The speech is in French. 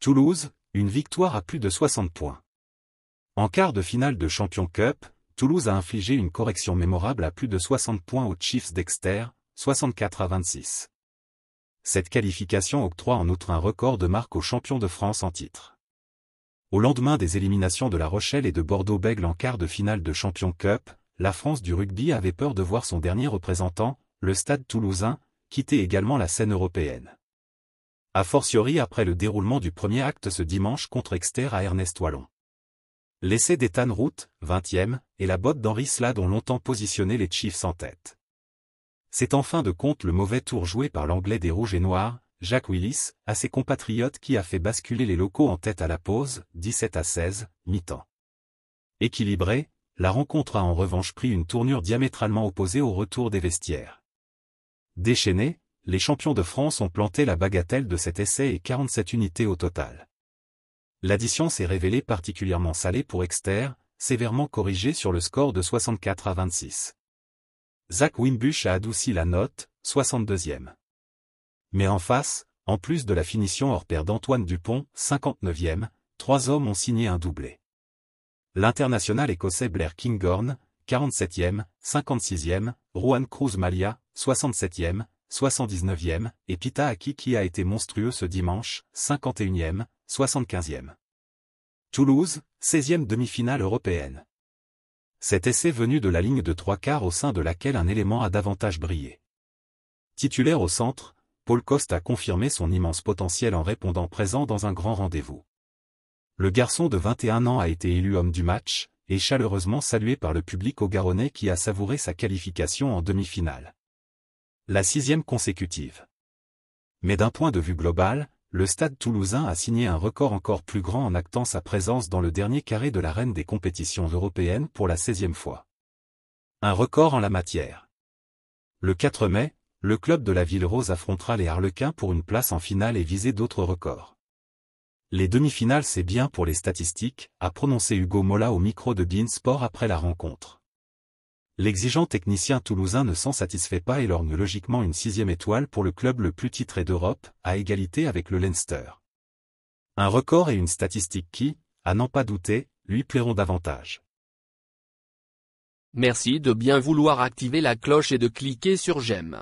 Toulouse, une victoire à plus de 60 points. En quart de finale de Champions Cup, Toulouse a infligé une correction mémorable à plus de 60 points aux Chiefs d'Exeter, 64-26. Cette qualification octroie en outre un record de marque aux champions de France en titre. Au lendemain des éliminations de La Rochelle et de Bordeaux-Bègles en quart de finale de Champions Cup, la France du rugby avait peur de voir son dernier représentant, le Stade Toulousain, quitter également la scène européenne. A fortiori après le déroulement du premier acte ce dimanche contre Exeter à Ernest Wallon. L'essai d'Ethan Root, 20e, et la botte d'Henri Slade ont longtemps positionné les Chiefs en tête. C'est en fin de compte le mauvais tour joué par l'anglais des Rouges et Noirs, Jack Willis, à ses compatriotes qui a fait basculer les locaux en tête à la pause, 17-16, mi-temps. Équilibrée, la rencontre a en revanche pris une tournure diamétralement opposée au retour des vestiaires. Déchaînés, les champions de France ont planté la bagatelle de cet essai et 47 unités au total. L'addition s'est révélée particulièrement salée pour Exeter, sévèrement corrigée sur le score de 64-26. Zach Wimbush a adouci la note, 62e. Mais en face, en plus de la finition hors pair d'Antoine Dupont, 59e, 3 hommes ont signé un doublé. L'international écossais Blair Kinghorn, 47e, 56e, Ruan Cruz Malia, 67e, 79e, et Pita Aki qui a été monstrueux ce dimanche, 51e, 75e. Toulouse, 16e demi-finale européenne. Cet essai venu de la ligne de 3/4 au sein de laquelle un élément a davantage brillé. Titulaire au centre, Paul Coste a confirmé son immense potentiel en répondant présent dans un grand rendez-vous. Le garçon de 21 ans a été élu homme du match, et chaleureusement salué par le public haut-garonnais qui a savouré sa qualification en demi-finale. La 6e consécutive. Mais d'un point de vue global, le Stade Toulousain a signé un record encore plus grand en actant sa présence dans le dernier carré de l'arène des compétitions européennes pour la 16e fois. Un record en la matière. Le 4 mai, le club de la Ville Rose affrontera les Harlequins pour une place en finale et viser d'autres records. Les demi-finales c'est bien pour les statistiques, a prononcé Hugo Mola au micro de beIN Sport après la rencontre. L'exigeant technicien toulousain ne s'en satisfait pas et lorgne logiquement une 6e étoile pour le club le plus titré d'Europe, à égalité avec le Leinster. Un record et une statistique qui, à n'en pas douter, lui plairont davantage. Merci de bien vouloir activer la cloche et de cliquer sur j'aime.